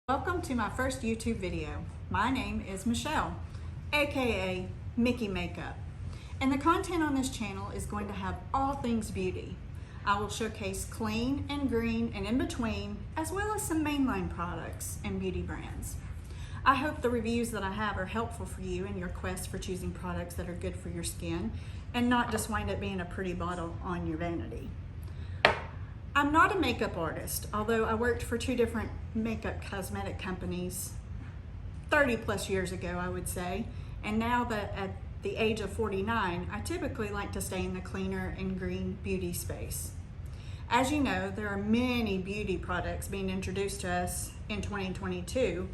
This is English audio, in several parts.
Welcome to my first YouTube video. My name is Michelle, aka Mickey Makeup, and the content on this channel is going to have all things beauty. I will showcase clean and green and in between, as well as some mainline products and beauty brands. I hope the reviews that I have are helpful for you in your quest for choosing products that are good for your skin and not just wind up being a pretty bottle on your vanity. I'm not a makeup artist, although I worked for two different makeup cosmetic companies 30 plus years ago, I would say. And now that at the age of 49, I typically like to stay in the cleaner and green beauty space. As you know, there are many beauty products being introduced to us in 2022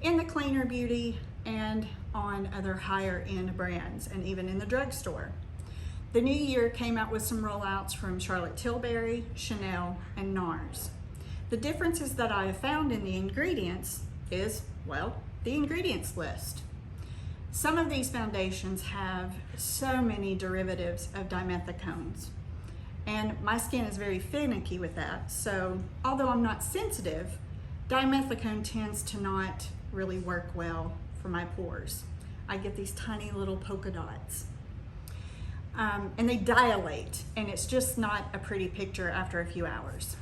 in the cleaner beauty and on other higher end brands and even in the drugstore. The new year came out with some rollouts from Charlotte Tilbury, Chanel, and NARS. The differences that I have found in the ingredients is, well, the ingredients list. Some of these foundations have so many derivatives of dimethicones, and my skin is very finicky with that, so although I'm not sensitive, dimethicone tends to not really work well for my pores. I get these tiny little polka dots. And they dilate, and it's just not a pretty picture after a few hours.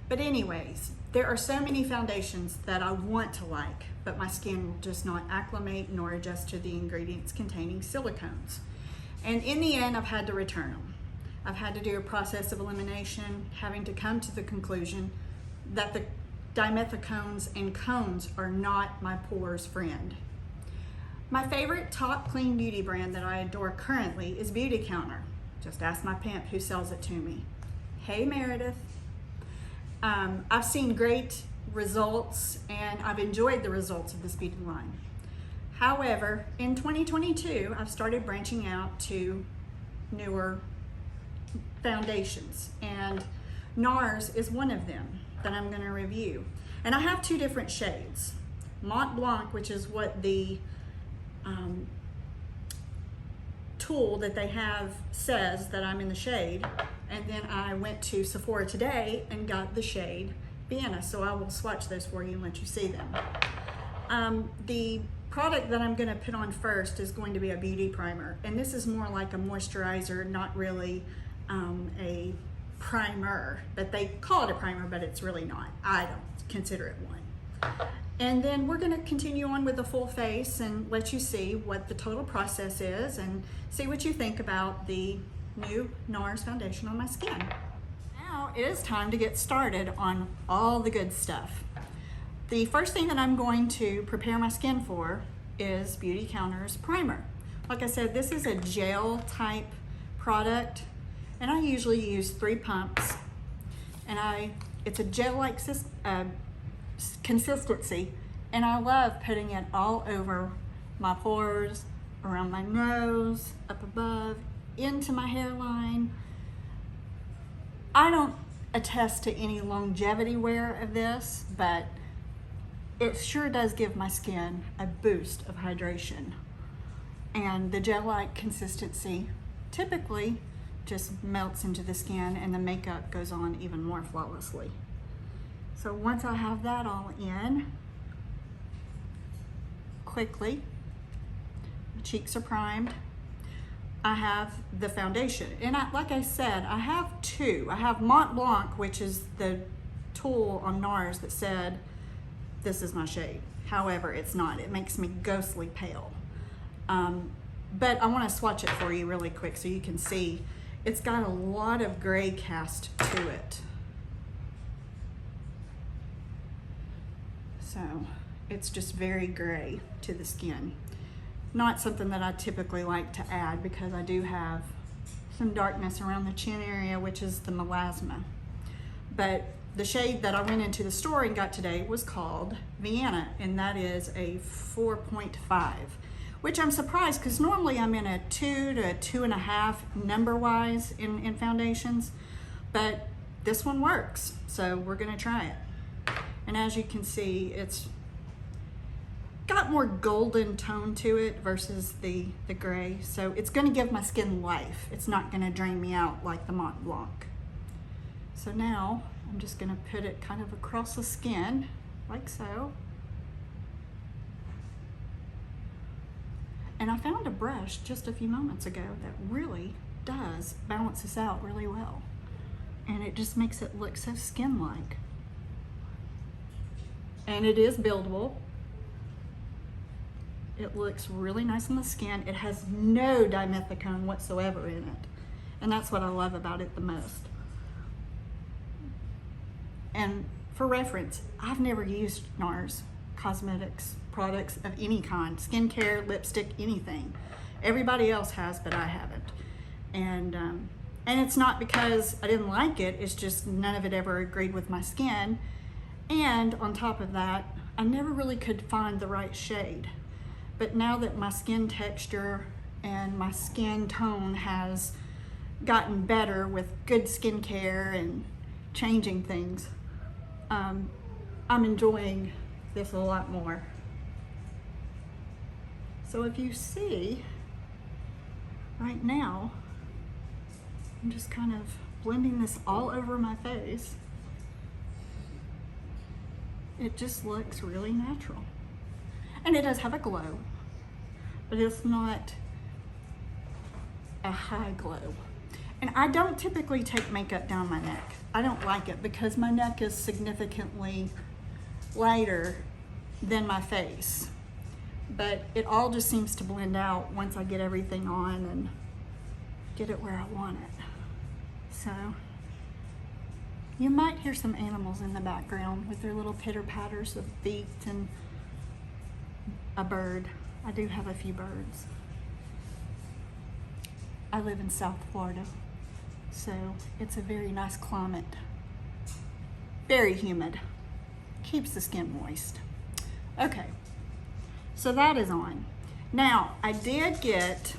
But anyways, there are so many foundations that I want to like, but my skin will just not acclimate nor adjust to the ingredients containing silicones. And in the end, I've had to return them. I've had to do a process of elimination, having to come to the conclusion that the dimethicones and cones are not my pores' friend. My favorite top clean beauty brand that I adore currently is Beauty Counter. Just ask my pimp who sells it to me. Hey Meredith. I've seen great results and I've enjoyed the results of this beauty line. However, in 2022, I've started branching out to newer foundations, and NARS is one of them that I'm going to review. And I have two different shades. Mont Blanc, which is what the tool that they have says that I'm in the shade, and then I went to Sephora today and got the shade Vienna, so I will swatch those for you and let you see them. The product that I'm going to put on first is going to be a beauty primer, and this is more like a moisturizer, not really a primer, but they call it a primer, but it's really not. I don't consider it one. And then we're going to continue on with the full face and let you see what the total process is and see what you think about the new NARS foundation on my skin. Now it is time to get started on all the good stuff. The first thing that I'm going to prepare my skin for is Beauty Counter's primer. Like I said, this is a gel type product, and I usually use 3 pumps, and it's a gel-like consistency, and I love putting it all over my pores, around my nose, up above, into my hairline. I don't attest to any longevity wear of this, but it sure does give my skin a boost of hydration. And the gel-like consistency typically just melts into the skin and the makeup goes on even more flawlessly. So once I have that all in, quickly, the cheeks are primed, I have the foundation. And like I said, I have two. I have Mont Blanc, which is the tool on NARS that said, this is my shade. However, it's not. It makes me ghostly pale. But I want to swatch it for you really quick so you can see. It's got a lot of gray cast to it. So it's just very gray to the skin. Not something that I typically like to add because I do have some darkness around the chin area, which is the melasma. But the shade that I went into the store and got today was called Vienna, and that is a 4.5, which I'm surprised because normally I'm in a 2 to 2.5 number-wise in foundations, but this one works, so we're gonna try it. And as you can see, it's got more golden tone to it versus the gray. So it's gonna give my skin life. It's not gonna drain me out like the Mont Blanc. So now I'm just gonna put it kind of across the skin like so. And I found a brush just a few moments ago that really does balance this out really well. And it just makes it look so skin-like. And it is buildable. It looks really nice on the skin. It has no dimethicone whatsoever in it. And that's what I love about it the most. And for reference, I've never used NARS cosmetics products of any kind, skincare, lipstick, anything. Everybody else has, but I haven't. And it's not because I didn't like it, it's just none of it ever agreed with my skin. And on top of that, I never really could find the right shade. But now that my skin texture and my skin tone has gotten better with good skincare and changing things, I'm enjoying this a lot more. So if you see, right now, I'm just kind of blending this all over my face. It just looks really natural. And it does have a glow, but it's not a high glow. And I don't typically take makeup down my neck. I don't like it because my neck is significantly lighter than my face. But it all just seems to blend out once I get everything on and get it where I want it. So you might hear some animals in the background with their little pitter patters of feet and a bird. I do have a few birds. I live in South Florida, so it's a very nice climate. Very humid. Keeps the skin moist. Okay, so that is on. Now, I did get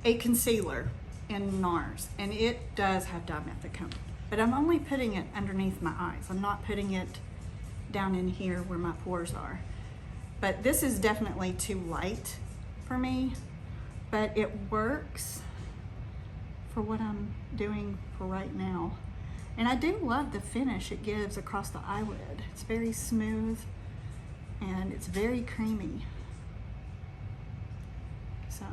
a concealer in NARS, and it does have dimethicone, but I'm only putting it underneath my eyes. I'm not putting it down in here where my pores are. But this is definitely too light for me, but it works for what I'm doing for right now. And I do love the finish it gives across the eyelid. It's very smooth and it's very creamy. So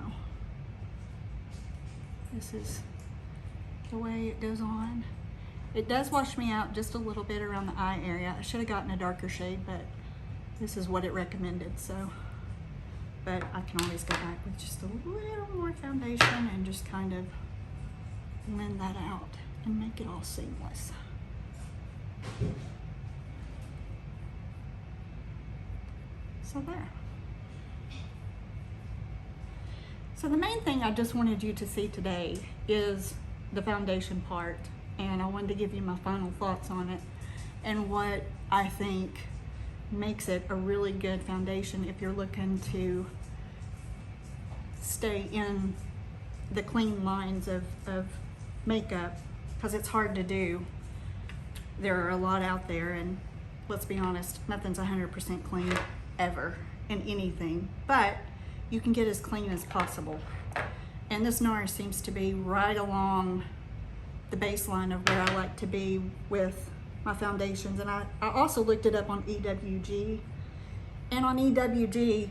this is the way it goes on. It does wash me out just a little bit around the eye area. I should have gotten a darker shade, but this is what it recommended, so. But I can always go back with just a little more foundation and just kind of blend that out and make it all seamless. So there. So the main thing I just wanted you to see today is the foundation part, and I wanted to give you my final thoughts on it and what I think makes it a really good foundation if you're looking to stay in the clean lines of makeup, because it's hard to do. There are a lot out there, and let's be honest, nothing's 100% clean ever in anything, but you can get as clean as possible. And this NARS seems to be right along the baseline of where I like to be with my foundations. And I also looked it up on EWG, and on EWG,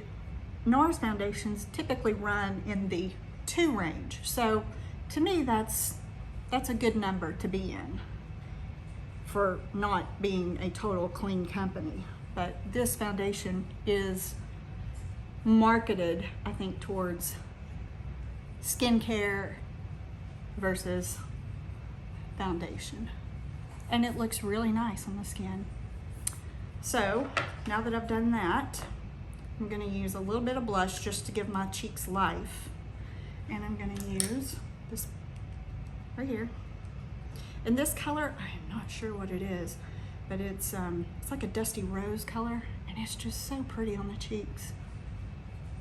NARS foundations typically run in the 2 range. So to me, that's a good number to be in for not being a total clean company. But this foundation is marketed, I think, towards skincare versus foundation. And it looks really nice on the skin. So now that I've done that, I'm gonna use a little bit of blush just to give my cheeks life. And I'm gonna use this right here. And this color, I am not sure what it is, but it's like a dusty rose color, and it's just so pretty on the cheeks.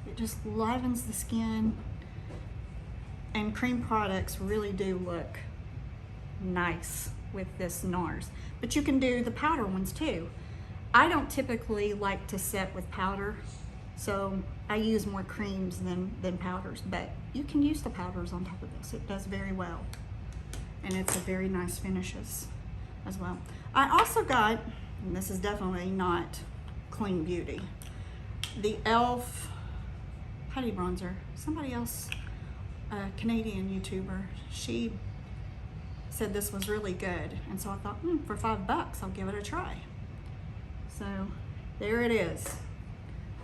It just livens the skin, and cream products really do look nice with this NARS. But you can do the powder ones too. I don't typically like to set with powder, so I use more creams than powders, but you can use the powders on top of this. It does very well, and it's a very nice finishes as well. I also got And this is definitely not clean beauty. The e.l.f. Putty Bronzer, somebody else, a Canadian YouTuber, she said this was really good. And so I thought, for $5, I'll give it a try. So there it is.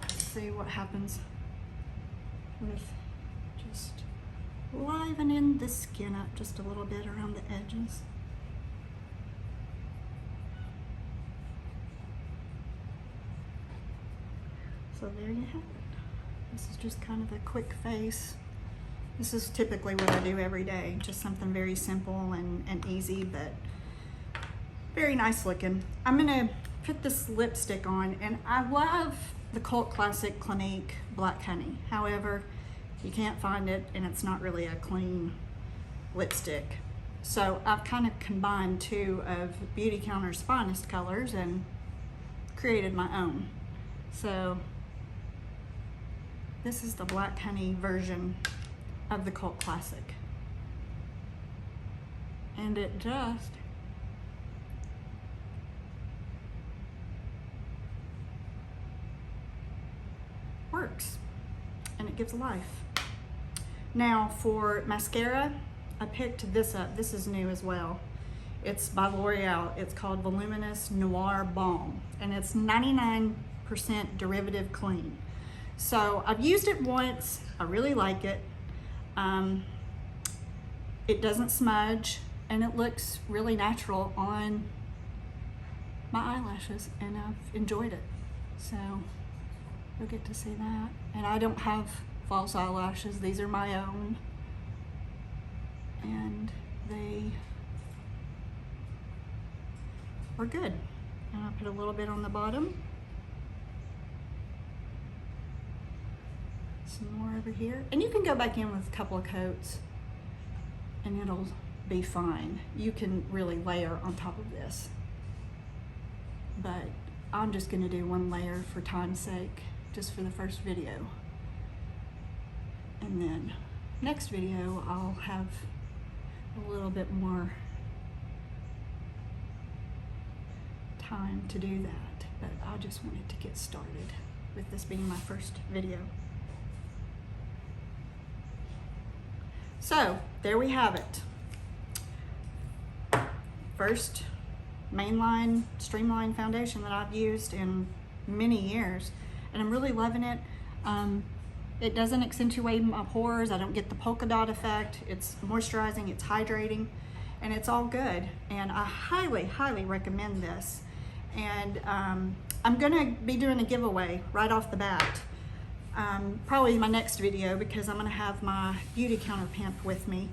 Let's see what happens with just livening the skin up just a little bit around the edges. So there you have it. This is just kind of a quick face. This is typically what I do every day, just something very simple and easy, but very nice looking. I'm gonna put this lipstick on, and I love the cult classic Clinique Black Honey. However, you can't find it, and it's not really a clean lipstick. So I've kind of combined two of Beauty Counter's finest colors and created my own. So this is the Black Honey version of the cult classic. And it just works, and it gives life. Now for mascara, I picked this up. This is new as well. It's by L'Oreal. It's called Voluminous Noir Balm, and it's 99% derivative clean. So I've used it once. I really like it. It doesn't smudge, and it looks really natural on my eyelashes, and I've enjoyed it. So you'll get to see that. And I don't have false eyelashes. These are my own, and they are good. And I put a little bit on the bottom, some more over here, and you can go back in with a couple of coats and it'll be fine. You can really layer on top of this, but I'm just going to do one layer for time's sake, just for the first video, and then next video I'll have a little bit more time to do that, but I just wanted to get started with this being my first video. So there we have it. First mainline streamline foundation that I've used in many years, and I'm really loving it. It doesn't accentuate my pores. I don't get the polka dot effect. It's moisturizing, it's hydrating, and it's all good. And I highly, highly recommend this. And I'm gonna be doing a giveaway right off the bat. Probably my next video, because I'm gonna have my Beauty Counter pimp with me,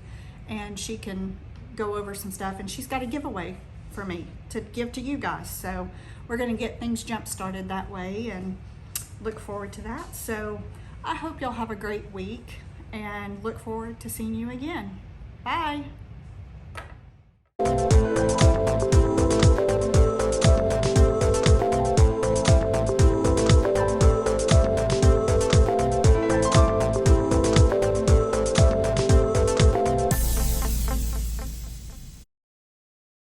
and she can go over some stuff, and she's got a giveaway for me to give to you guys. So we're gonna get things jump started that way, and look forward to that. So I hope y'all have a great week, and look forward to seeing you again. Bye.